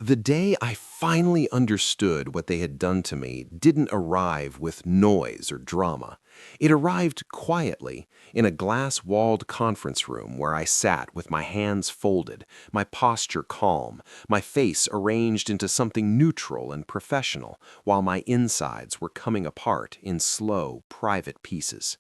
The day I finally understood what they had done to me didn't arrive with noise or drama. It arrived quietly in a glass-walled conference room where I sat with my hands folded, my posture calm, my face arranged into something neutral and professional, while my insides were coming apart in slow, private pieces.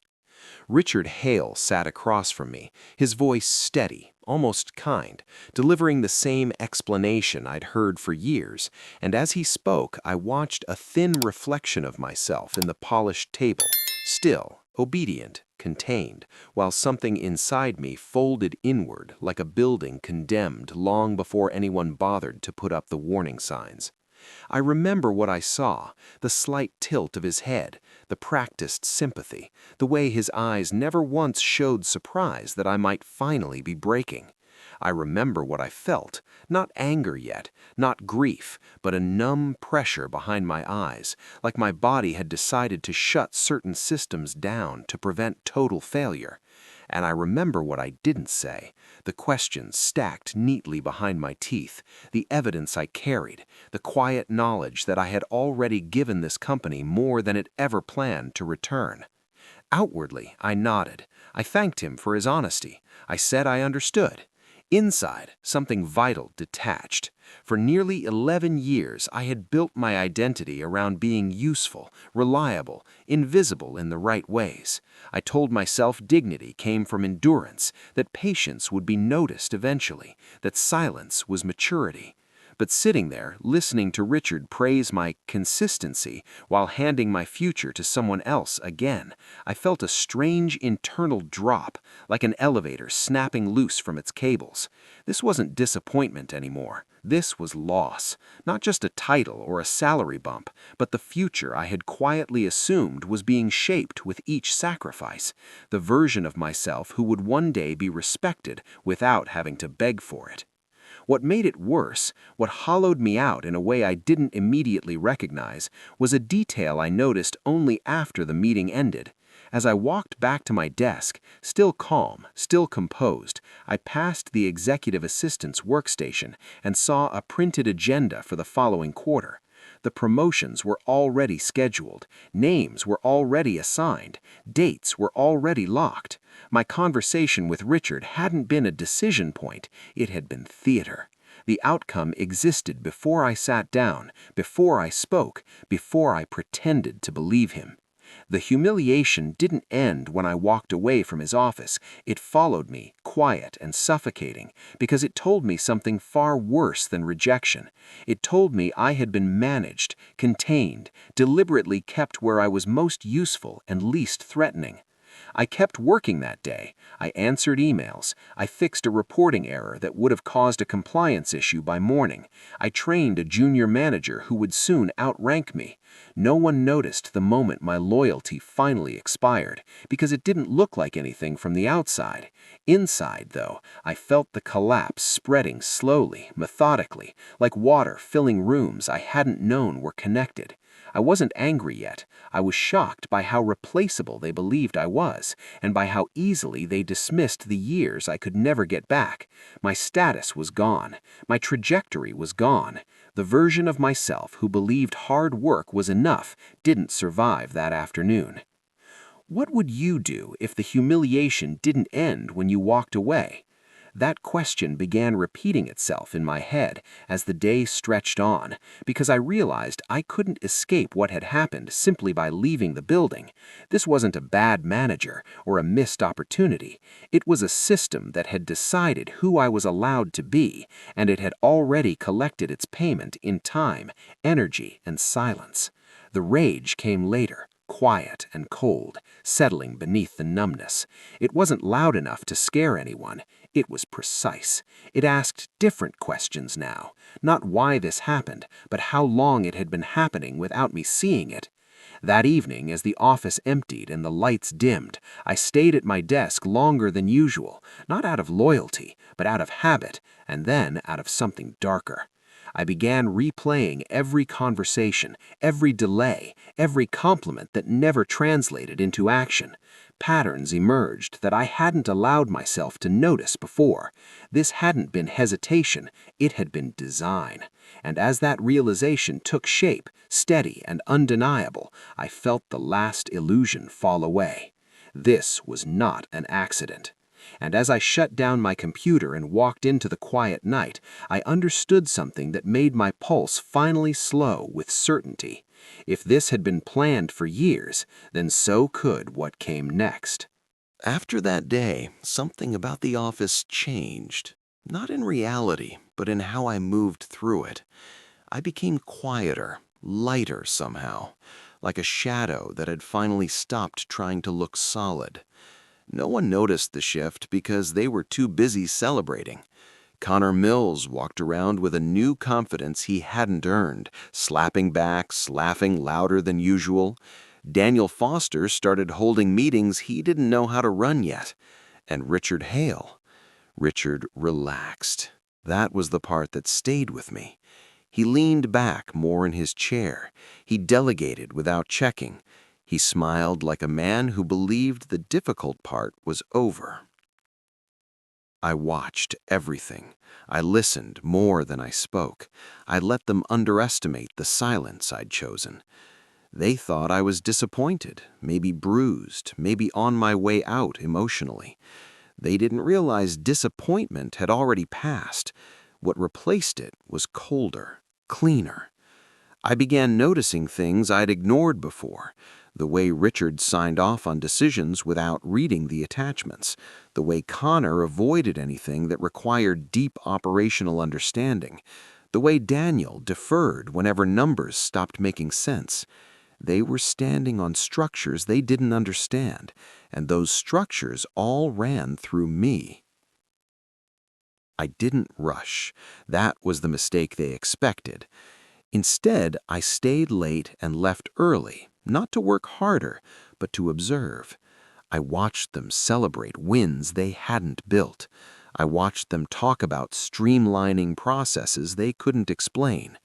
Richard Hale sat across from me, his voice steady, almost kind, delivering the same explanation I'd heard for years, and as he spoke, I watched a thin reflection of myself in the polished table, still, obedient, contained, while something inside me folded inward like a building condemned long before anyone bothered to put up the warning signs. I remember what I saw, the slight tilt of his head, the practiced sympathy, the way his eyes never once showed surprise that I might finally be breaking. I remember what I felt, not anger yet, not grief, but a numb pressure behind my eyes, like my body had decided to shut certain systems down to prevent total failure. And I remember what I didn't say, the questions stacked neatly behind my teeth, the evidence I carried, the quiet knowledge that I had already given this company more than it ever planned to return. Outwardly, I nodded. I thanked him for his honesty. I said I understood. Inside, something vital detached. For nearly 11 years, I had built my identity around being useful, reliable, invisible in the right ways. I told myself dignity came from endurance, that patience would be noticed eventually, that silence was maturity. But sitting there, listening to Richard praise my consistency while handing my future to someone else again, I felt a strange internal drop, like an elevator snapping loose from its cables. This wasn't disappointment anymore. This was loss, not just a title or a salary bump, but the future I had quietly assumed was being shaped with each sacrifice, the version of myself who would one day be respected without having to beg for it. What made it worse, what hollowed me out in a way I didn't immediately recognize, was a detail I noticed only after the meeting ended. As I walked back to my desk, still calm, still composed, I passed the executive assistant's workstation and saw a printed agenda for the following quarter. The promotions were already scheduled, names were already assigned, dates were already locked. My conversation with Richard hadn't been a decision point, it had been theater. The outcome existed before I sat down, before I spoke, before I pretended to believe him. The humiliation didn't end when I walked away from his office. It followed me, quiet and suffocating, because it told me something far worse than rejection. It told me I had been managed, contained, deliberately kept where I was most useful and least threatening. I kept working that day. I answered emails. I fixed a reporting error that would have caused a compliance issue by morning. I trained a junior manager who would soon outrank me. No one noticed the moment my loyalty finally expired, because it didn't look like anything from the outside. Inside, though, I felt the collapse spreading slowly, methodically, like water filling rooms I hadn't known were connected. I wasn't angry yet. I was shocked by how replaceable they believed I was, and by how easily they dismissed the years I could never get back. My status was gone. My trajectory was gone. The version of myself who believed hard work was enough didn't survive that afternoon. What would you do if the humiliation didn't end when you walked away? That question began repeating itself in my head as the day stretched on, because I realized I couldn't escape what had happened simply by leaving the building. This wasn't a bad manager or a missed opportunity. It was a system that had decided who I was allowed to be, and it had already collected its payment in time, energy, and silence. The rage came later, quiet and cold, settling beneath the numbness. It wasn't loud enough to scare anyone. It was precise. It asked different questions now. Not why this happened, but how long it had been happening without me seeing it. That evening, as the office emptied and the lights dimmed, I stayed at my desk longer than usual, not out of loyalty, but out of habit, and then out of something darker. I began replaying every conversation, every delay, every compliment that never translated into action. Patterns emerged that I hadn't allowed myself to notice before. This hadn't been hesitation, it had been design. And as that realization took shape, steady and undeniable, I felt the last illusion fall away. This was not an accident. And as I shut down my computer and walked into the quiet night, I understood something that made my pulse finally slow with certainty. If this had been planned for years, then so could what came next. After that day, something about the office changed. Not in reality, but in how I moved through it. I became quieter, lighter somehow, like a shadow that had finally stopped trying to look solid. No one noticed the shift because they were too busy celebrating. Connor Mills walked around with a new confidence he hadn't earned, slapping backs, laughing louder than usual. Daniel Foster started holding meetings he didn't know how to run yet. And Richard relaxed. That was the part that stayed with me. He leaned back more in his chair. He delegated without checking. He smiled like a man who believed the difficult part was over. I watched everything. I listened more than I spoke. I let them underestimate the silence I'd chosen. They thought I was disappointed, maybe bruised, maybe on my way out emotionally. They didn't realize disappointment had already passed. What replaced it was colder, cleaner. I began noticing things I'd ignored before. The way Richard signed off on decisions without reading the attachments. The way Connor avoided anything that required deep operational understanding. The way Daniel deferred whenever numbers stopped making sense. They were standing on structures they didn't understand, and those structures all ran through me. I didn't rush. That was the mistake they expected. Instead, I stayed late and left early, not to work harder, but to observe. I watched them celebrate wins they hadn't built. I watched them talk about streamlining processes they couldn't explain.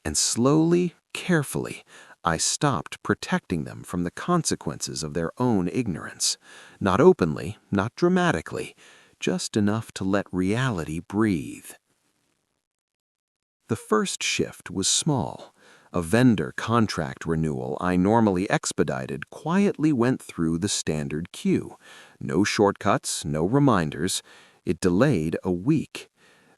And slowly, carefully, I stopped protecting them from the consequences of their own ignorance. Not openly, not dramatically, just enough to let reality breathe. The first shift was small. A vendor contract renewal I normally expedited quietly went through the standard queue. No shortcuts, no reminders. It delayed a week.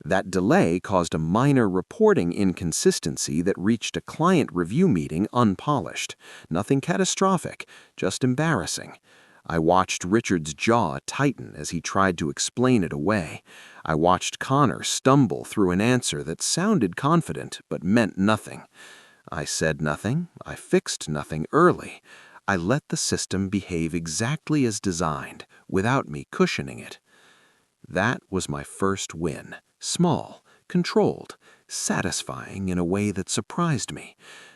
That delay caused a minor reporting inconsistency that reached a client review meeting unpolished. Nothing catastrophic, just embarrassing. I watched Richard's jaw tighten as he tried to explain it away. I watched Connor stumble through an answer that sounded confident but meant nothing. I said nothing. I fixed nothing early. I let the system behave exactly as designed, without me cushioning it. That was my first win. Small, controlled, satisfying in a way that surprised me.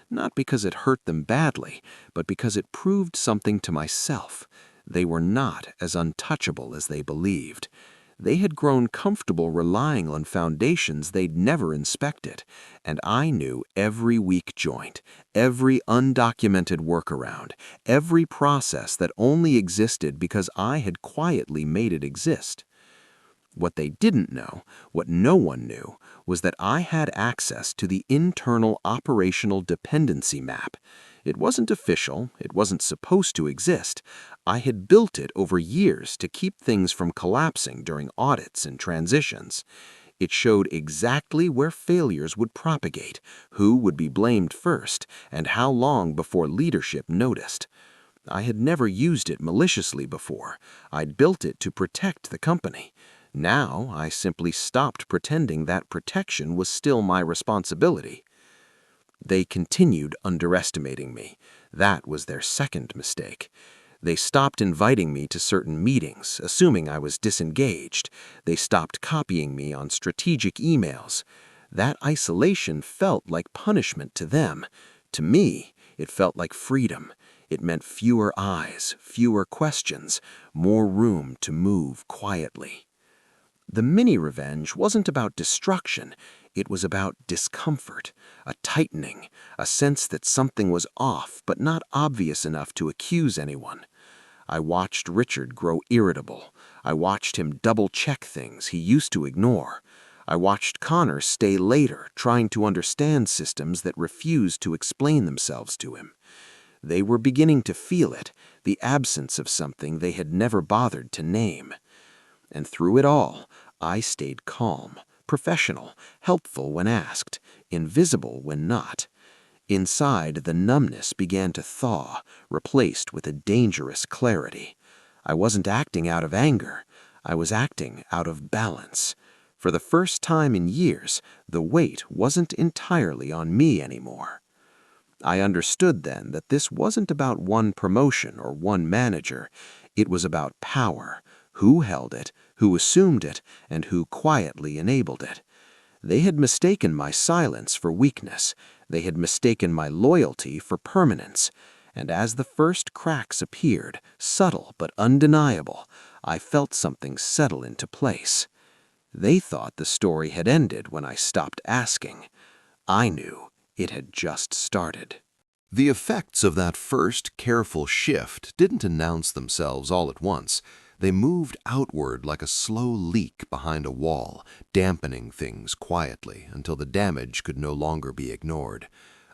Not because it hurt them badly, but because it proved something to myself. They were not as untouchable as they believed. They had grown comfortable relying on foundations they'd never inspected, and I knew every weak joint, every undocumented workaround, every process that only existed because I had quietly made it exist. What they didn't know, what no one knew, was that I had access to the internal operational dependency map. It wasn't official, it wasn't supposed to exist. I had built it over years to keep things from collapsing during audits and transitions. It showed exactly where failures would propagate, who would be blamed first, and how long before leadership noticed. I had never used it maliciously before. I'd built it to protect the company. Now, I simply stopped pretending that protection was still my responsibility. They continued underestimating me. That was their second mistake. They stopped inviting me to certain meetings, assuming I was disengaged. They stopped copying me on strategic emails. That isolation felt like punishment to them. To me, it felt like freedom. It meant fewer eyes, fewer questions, more room to move quietly. The mini-revenge wasn't about destruction. It was about discomfort, a tightening, a sense that something was off but not obvious enough to accuse anyone. I watched Richard grow irritable. I watched him double-check things he used to ignore. I watched Connor stay later, trying to understand systems that refused to explain themselves to him. They were beginning to feel it, the absence of something they had never bothered to name. And through it all, I stayed calm, professional, helpful when asked, invisible when not. Inside, the numbness began to thaw, replaced with a dangerous clarity. I wasn't acting out of anger. I was acting out of balance. For the first time in years, the weight wasn't entirely on me anymore. I understood then that this wasn't about one promotion or one manager. It was about power, who held it, who assumed it, and who quietly enabled it. They had mistaken my silence for weakness. They had mistaken my loyalty for permanence. And as the first cracks appeared, subtle but undeniable, I felt something settle into place. They thought the story had ended when I stopped asking. I knew it had just started. The effects of that first careful shift didn't announce themselves all at once. They moved outward like a slow leak behind a wall, dampening things quietly until the damage could no longer be ignored.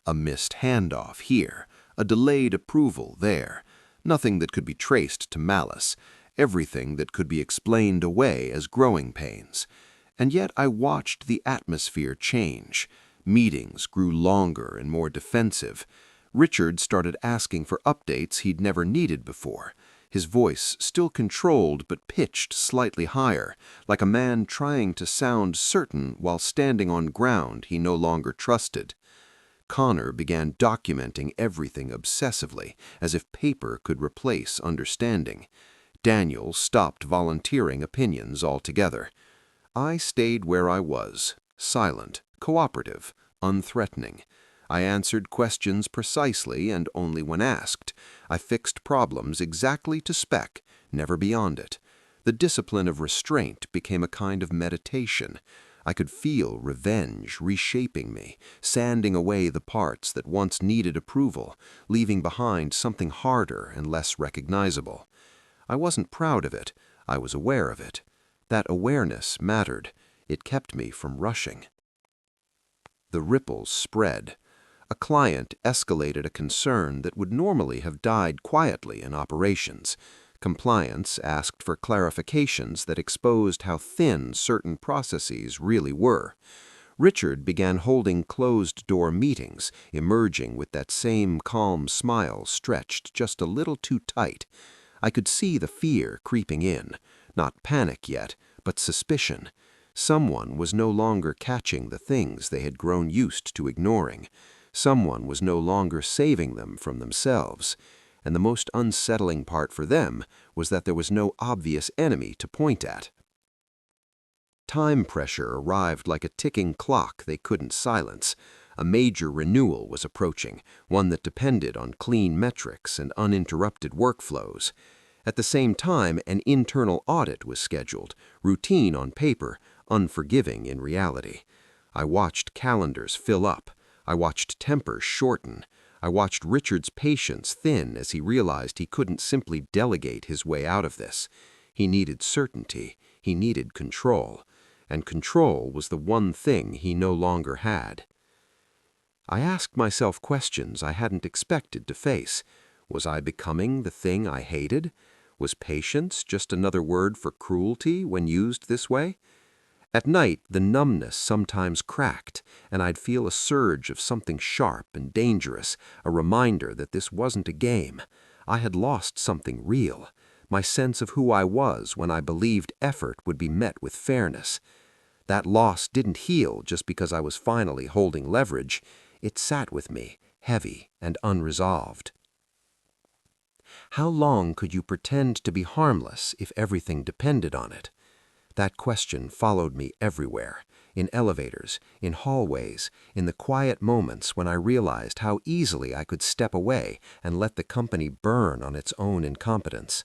A missed handoff here, a delayed approval there, nothing that could be traced to malice, everything that could be explained away as growing pains. And yet I watched the atmosphere change. Meetings grew longer and more defensive. Richard started asking for updates he'd never needed before. His voice still controlled but pitched slightly higher, like a man trying to sound certain while standing on ground he no longer trusted. Connor began documenting everything obsessively, as if paper could replace understanding. Daniel stopped volunteering opinions altogether. I stayed where I was, silent, cooperative, unthreatening. I answered questions precisely and only when asked. I fixed problems exactly to spec, never beyond it. The discipline of restraint became a kind of meditation. I could feel revenge reshaping me, sanding away the parts that once needed approval, leaving behind something harder and less recognizable. I wasn't proud of it. I was aware of it. That awareness mattered. It kept me from rushing. The ripples spread. A client escalated a concern that would normally have died quietly in operations. Compliance asked for clarifications that exposed how thin certain processes really were. Richard began holding closed-door meetings, emerging with that same calm smile stretched just a little too tight. I could see the fear creeping in. Not panic yet, but suspicion. Someone was no longer catching the things they had grown used to ignoring. Someone was no longer saving them from themselves. And the most unsettling part for them was that there was no obvious enemy to point at. Time pressure arrived like a ticking clock they couldn't silence. A major renewal was approaching, one that depended on clean metrics and uninterrupted workflows. At the same time, an internal audit was scheduled, routine on paper, unforgiving in reality. I watched calendars fill up. I watched tempers shorten. I watched Richard's patience thin as he realized he couldn't simply delegate his way out of this. He needed certainty. He needed control. And control was the one thing he no longer had. I asked myself questions I hadn't expected to face. Was I becoming the thing I hated? Was patience just another word for cruelty when used this way? At night, the numbness sometimes cracked, and I'd feel a surge of something sharp and dangerous, a reminder that this wasn't a game. I had lost something real, my sense of who I was when I believed effort would be met with fairness. That loss didn't heal just because I was finally holding leverage. It sat with me, heavy and unresolved. How long could you pretend to be harmless if everything depended on it? That question followed me everywhere, in elevators, in hallways, in the quiet moments when I realized how easily I could step away and let the company burn on its own incompetence.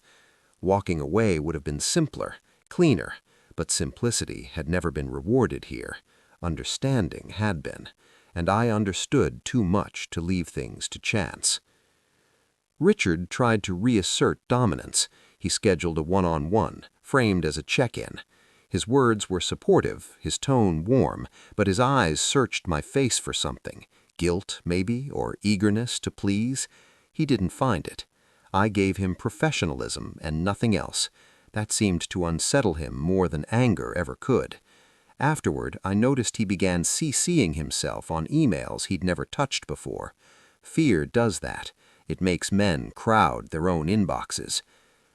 Walking away would have been simpler, cleaner, but simplicity had never been rewarded here. Understanding had been, and I understood too much to leave things to chance. Richard tried to reassert dominance. He scheduled a one-on-one, framed as a check-in. His words were supportive, his tone warm, but his eyes searched my face for something. Guilt, maybe, or eagerness to please. He didn't find it. I gave him professionalism and nothing else. That seemed to unsettle him more than anger ever could. Afterward, I noticed he began CCing himself on emails he'd never touched before. Fear does that. It makes men crowd their own inboxes.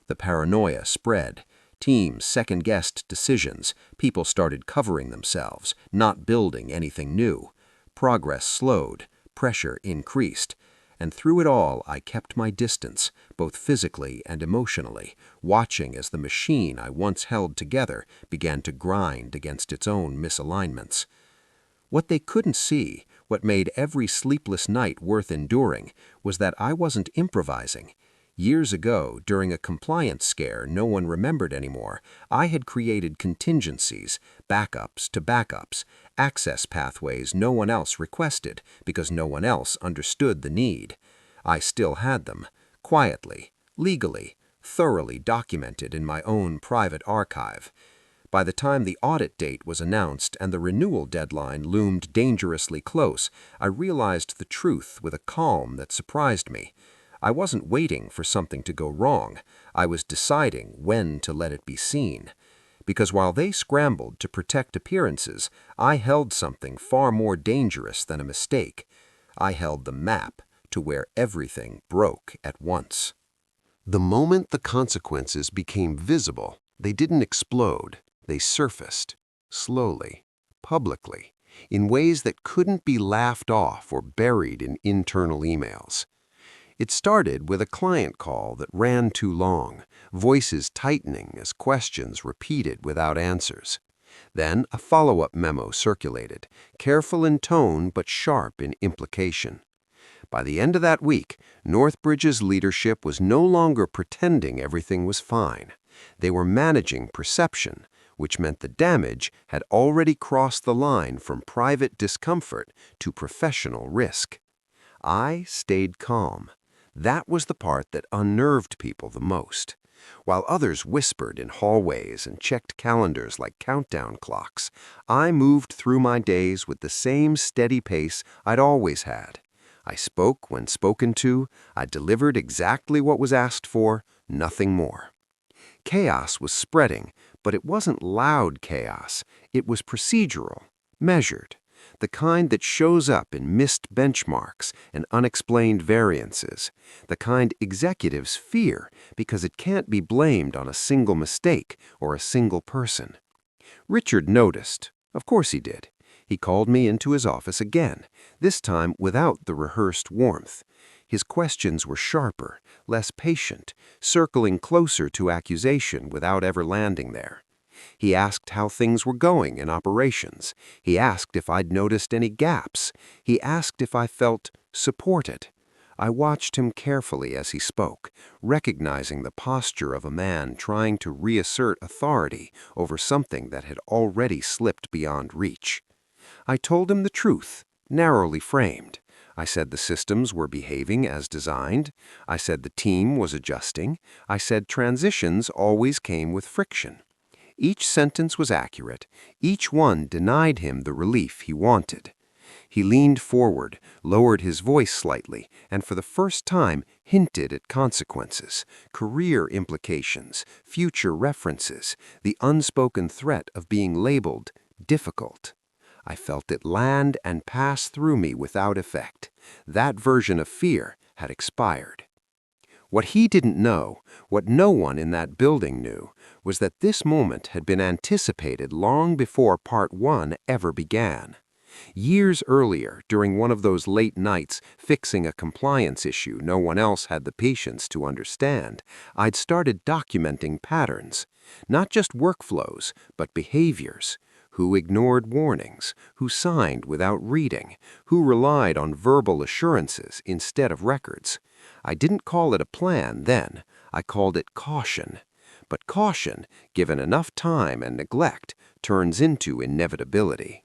The paranoia spread. Teams second-guessed decisions. People started covering themselves, not building anything new. Progress slowed. Pressure increased. And through it all, I kept my distance, both physically and emotionally, watching as the machine I once held together began to grind against its own misalignments. What they couldn't see, what made every sleepless night worth enduring, was that I wasn't improvising. Years ago, during a compliance scare no one remembered anymore, I had created contingencies, backups to backups, access pathways no one else requested because no one else understood the need. I still had them, quietly, legally, thoroughly documented in my own private archive. By the time the audit date was announced and the renewal deadline loomed dangerously close, I realized the truth with a calm that surprised me. I wasn't waiting for something to go wrong. I was deciding when to let it be seen. Because while they scrambled to protect appearances, I held something far more dangerous than a mistake. I held the map to where everything broke at once. The moment the consequences became visible, they didn't explode. They surfaced, slowly, publicly, in ways that couldn't be laughed off or buried in internal emails. It started with a client call that ran too long, voices tightening as questions repeated without answers. Then a follow-up memo circulated, careful in tone but sharp in implication. By the end of that week, Northbridge's leadership was no longer pretending everything was fine. They were managing perception, which meant the damage had already crossed the line from private discomfort to professional risk. I stayed calm. That was the part that unnerved people the most. While others whispered in hallways and checked calendars like countdown clocks, I moved through my days with the same steady pace I'd always had. I spoke when spoken to, I delivered exactly what was asked for, nothing more. Chaos was spreading, but it wasn't loud chaos. It was procedural, measured, the kind that shows up in missed benchmarks and unexplained variances, the kind executives fear because it can't be blamed on a single mistake or a single person. Richard noticed. Of course he did. He called me into his office again, this time without the rehearsed warmth. His questions were sharper, less patient, circling closer to accusation without ever landing there. He asked how things were going in operations. He asked if I'd noticed any gaps. He asked if I felt supported. I watched him carefully as he spoke, recognizing the posture of a man trying to reassert authority over something that had already slipped beyond reach. I told him the truth, narrowly framed. I said the systems were behaving as designed. I said the team was adjusting. I said transitions always came with friction. Each sentence was accurate. Each one denied him the relief he wanted. He leaned forward, lowered his voice slightly, and for the first time hinted at consequences, career implications, future references, the unspoken threat of being labeled difficult. I felt it land and pass through me without effect. That version of fear had expired. What he didn't know, what no one in that building knew, was that this moment had been anticipated long before Part 1 ever began. Years earlier, during one of those late nights fixing a compliance issue no one else had the patience to understand, I'd started documenting patterns, not just workflows, but behaviors. Who ignored warnings, who signed without reading, who relied on verbal assurances instead of records. I didn't call it a plan then, I called it caution. But caution, given enough time and neglect, turns into inevitability.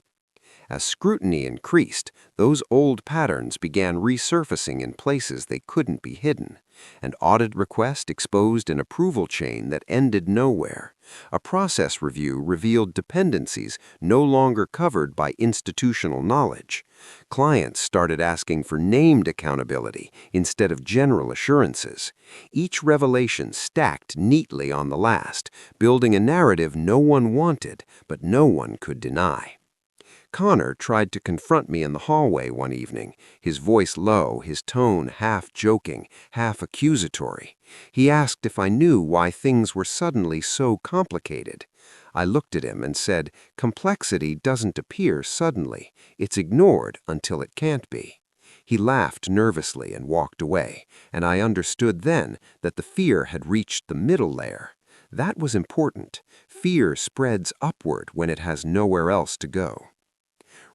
As scrutiny increased, those old patterns began resurfacing in places they couldn't be hidden. An audit request exposed an approval chain that ended nowhere. A process review revealed dependencies no longer covered by institutional knowledge. Clients started asking for named accountability instead of general assurances. Each revelation stacked neatly on the last, building a narrative no one wanted, but no one could deny. Connor tried to confront me in the hallway one evening, his voice low, his tone half joking, half accusatory. He asked if I knew why things were suddenly so complicated. I looked at him and said, "Complexity doesn't appear suddenly. It's ignored until it can't be." He laughed nervously and walked away, and I understood then that the fear had reached the middle layer. That was important. Fear spreads upward when it has nowhere else to go.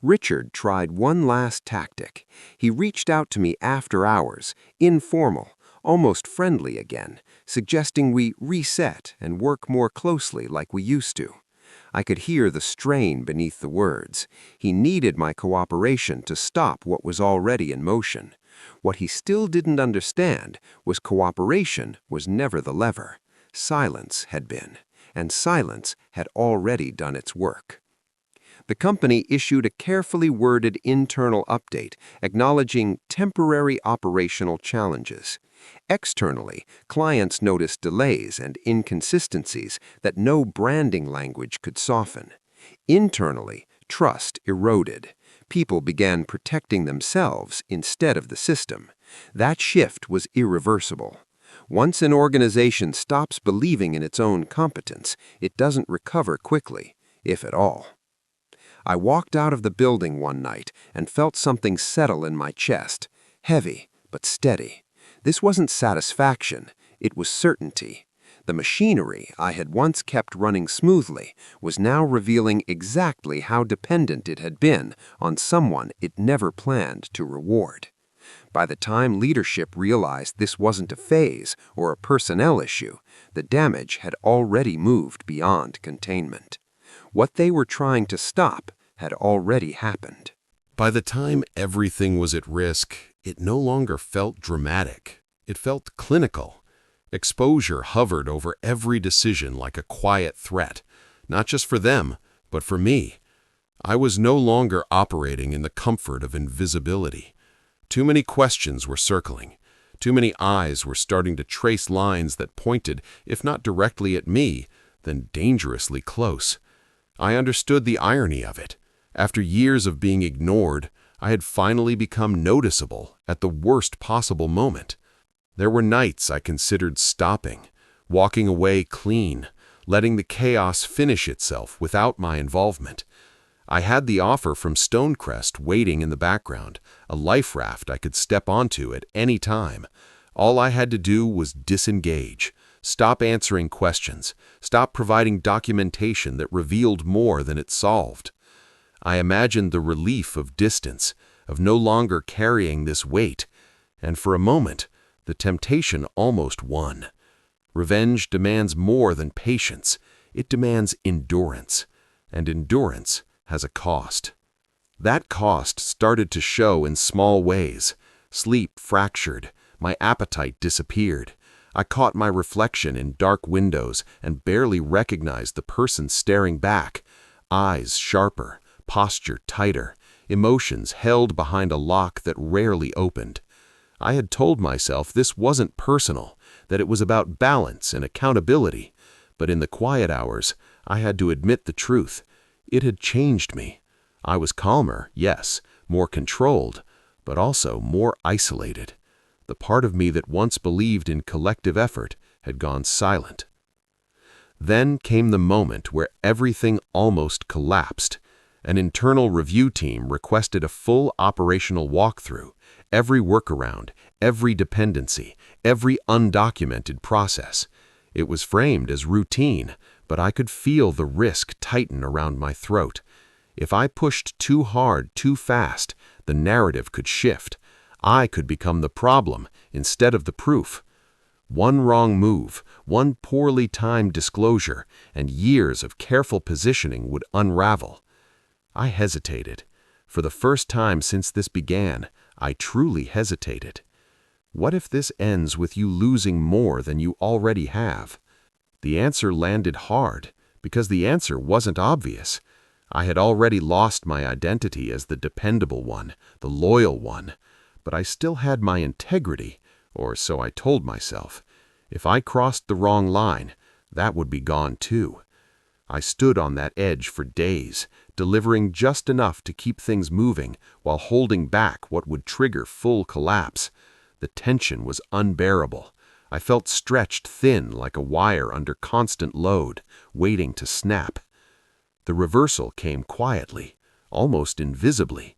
Richard tried one last tactic. He reached out to me after hours, informal, almost friendly again, suggesting we reset and work more closely like we used to. I could hear the strain beneath the words. He needed my cooperation to stop what was already in motion. What he still didn't understand was cooperation was never the lever. Silence had been, and silence had already done its work. The company issued a carefully worded internal update acknowledging temporary operational challenges. Externally, clients noticed delays and inconsistencies that no branding language could soften. Internally, trust eroded. People began protecting themselves instead of the system. That shift was irreversible. Once an organization stops believing in its own competence, it doesn't recover quickly, if at all. I walked out of the building one night and felt something settle in my chest, heavy but steady. This wasn't satisfaction, it was certainty. The machinery I had once kept running smoothly was now revealing exactly how dependent it had been on someone it never planned to reward. By the time leadership realized this wasn't a phase or a personnel issue, the damage had already moved beyond containment. What they were trying to stop had already happened. By the time everything was at risk, it no longer felt dramatic. It felt clinical. Exposure hovered over every decision like a quiet threat, not just for them, but for me. I was no longer operating in the comfort of invisibility. Too many questions were circling. Too many eyes were starting to trace lines that pointed, if not directly at me, then dangerously close. I understood the irony of it. After years of being ignored, I had finally become noticeable at the worst possible moment. There were nights I considered stopping, walking away clean, letting the chaos finish itself without my involvement. I had the offer from Stonecrest waiting in the background, a life raft I could step onto at any time. All I had to do was disengage. Stop answering questions. Stop providing documentation that revealed more than it solved. I imagined the relief of distance, of no longer carrying this weight, and for a moment, the temptation almost won. Revenge demands more than patience. It demands endurance, and endurance has a cost. That cost started to show in small ways. Sleep fractured. My appetite disappeared. I caught my reflection in dark windows and barely recognized the person staring back. Eyes sharper, posture tighter, emotions held behind a lock that rarely opened. I had told myself this wasn't personal, that it was about balance and accountability, but in the quiet hours, I had to admit the truth. It had changed me. I was calmer, yes, more controlled, but also more isolated. The part of me that once believed in collective effort had gone silent. Then came the moment where everything almost collapsed. An internal review team requested a full operational walkthrough, every workaround, every dependency, every undocumented process. It was framed as routine, but I could feel the risk tighten around my throat. If I pushed too hard, too fast, the narrative could shift. I could become the problem instead of the proof. One wrong move, one poorly timed disclosure, and years of careful positioning would unravel. I hesitated. For the first time since this began, I truly hesitated. What if this ends with you losing more than you already have? The answer landed hard, because the answer wasn't obvious. I had already lost my identity as the dependable one, the loyal one, but I still had my integrity, or so I told myself. If I crossed the wrong line, that would be gone too. I stood on that edge for days, delivering just enough to keep things moving while holding back what would trigger full collapse. The tension was unbearable. I felt stretched thin like a wire under constant load, waiting to snap. The reversal came quietly, almost invisibly.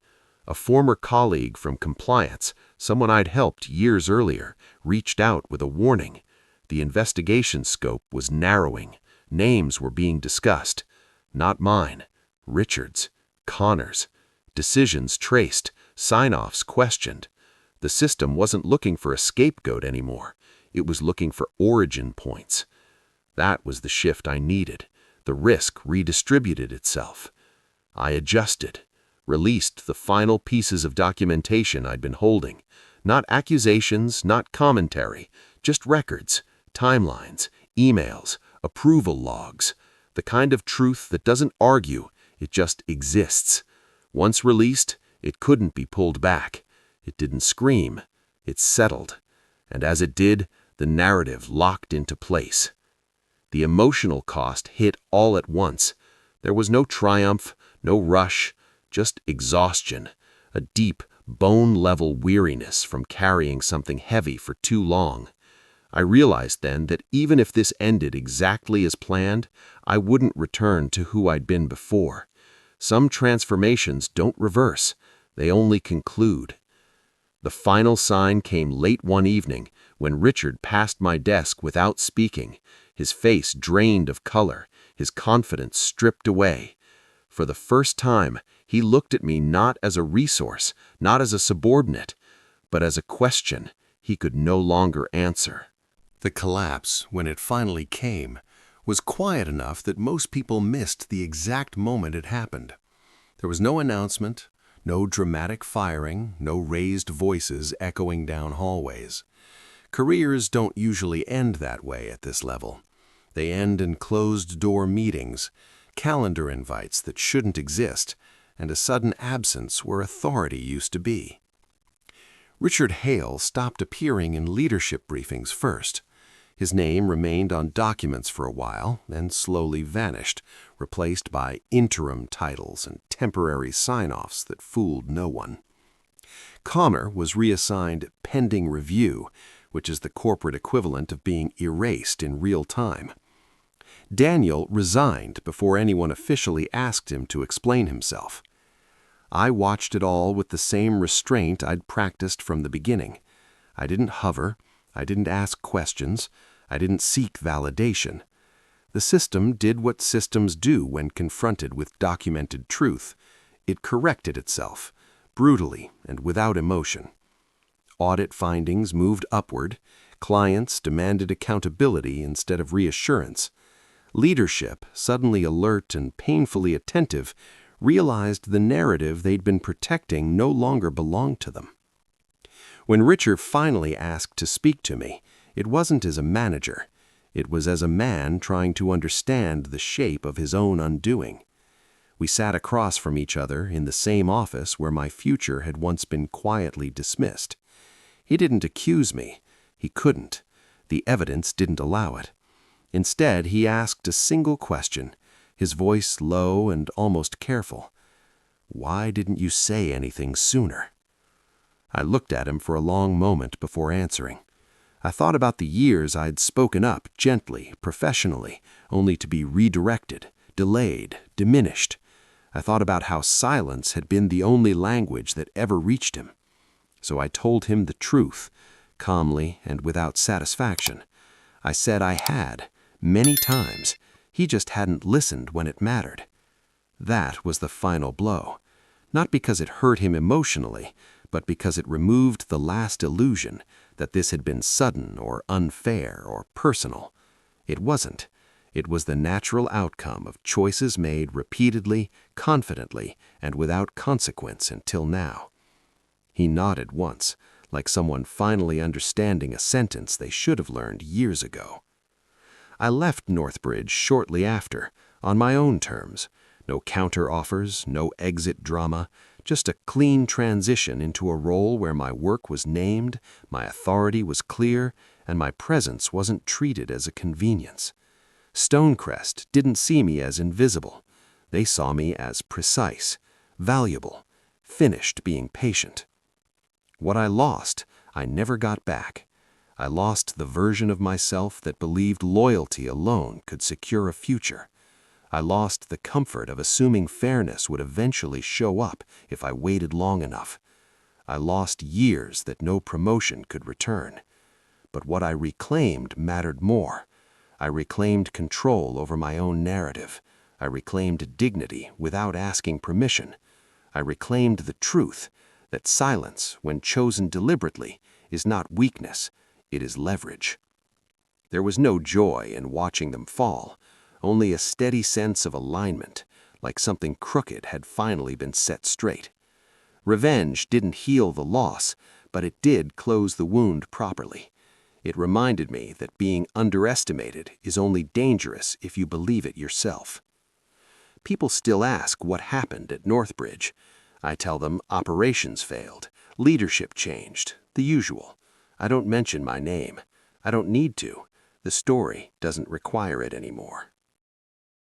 A former colleague from compliance, someone I'd helped years earlier, reached out with a warning. The investigation scope was narrowing. Names were being discussed. Not mine. Richard's. Connor's. Decisions traced. Sign-offs questioned. The system wasn't looking for a scapegoat anymore. It was looking for origin points. That was the shift I needed. The risk redistributed itself. I adjusted, released the final pieces of documentation I'd been holding. Not accusations, not commentary, just records, timelines, emails, approval logs. The kind of truth that doesn't argue, it just exists. Once released, it couldn't be pulled back. It didn't scream. It settled. And as it did, the narrative locked into place. The emotional cost hit all at once. There was no triumph, no rush, just exhaustion, a deep, bone-level weariness from carrying something heavy for too long. I realized then that even if this ended exactly as planned, I wouldn't return to who I'd been before. Some transformations don't reverse, they only conclude. The final sign came late one evening when Richard passed my desk without speaking, his face drained of color, his confidence stripped away. For the first time, he looked at me not as a resource, not as a subordinate, but as a question he could no longer answer. The collapse, when it finally came, was quiet enough that most people missed the exact moment it happened. There was no announcement, no dramatic firing, no raised voices echoing down hallways. Careers don't usually end that way at this level. They end in closed-door meetings, calendar invites that shouldn't exist, and a sudden absence where authority used to be. Richard Hale stopped appearing in leadership briefings first. His name remained on documents for a while, then slowly vanished, replaced by interim titles and temporary sign-offs that fooled no one. Connor was reassigned pending review, which is the corporate equivalent of being erased in real time. Daniel resigned before anyone officially asked him to explain himself. I watched it all with the same restraint I'd practiced from the beginning. I didn't hover, I didn't ask questions, I didn't seek validation. The system did what systems do when confronted with documented truth. It corrected itself, brutally and without emotion. Audit findings moved upward. Clients demanded accountability instead of reassurance. Leadership, suddenly alert and painfully attentive, realized the narrative they'd been protecting no longer belonged to them. When Richard finally asked to speak to me, it wasn't as a manager. It was as a man trying to understand the shape of his own undoing. We sat across from each other in the same office where my future had once been quietly dismissed. He didn't accuse me. He couldn't. The evidence didn't allow it. Instead, he asked a single question, his voice low and almost careful. "Why didn't you say anything sooner?" I looked at him for a long moment before answering. I thought about the years I'd spoken up gently, professionally, only to be redirected, delayed, diminished. I thought about how silence had been the only language that ever reached him. So I told him the truth, calmly and without satisfaction. I said I had, many times. He just hadn't listened when it mattered. That was the final blow. Not because it hurt him emotionally, but because it removed the last illusion that this had been sudden or unfair or personal. It wasn't. It was the natural outcome of choices made repeatedly, confidently, and without consequence until now. He nodded once, like someone finally understanding a sentence they should have learned years ago. I left Northbridge shortly after, on my own terms. No counter-offers, no exit drama, just a clean transition into a role where my work was named, my authority was clear, and my presence wasn't treated as a convenience. Stonecrest didn't see me as invisible. They saw me as precise, valuable, finished being patient. What I lost, I never got back. I lost the version of myself that believed loyalty alone could secure a future. I lost the comfort of assuming fairness would eventually show up if I waited long enough. I lost years that no promotion could return. But what I reclaimed mattered more. I reclaimed control over my own narrative. I reclaimed dignity without asking permission. I reclaimed the truth that silence, when chosen deliberately, is not weakness, it is leverage. There was no joy in watching them fall, only a steady sense of alignment, like something crooked had finally been set straight. Revenge didn't heal the loss, but it did close the wound properly. It reminded me that being underestimated is only dangerous if you believe it yourself. People still ask what happened at Northbridge. I tell them operations failed, leadership changed, the usual. I don't mention my name. I don't need to. The story doesn't require it anymore.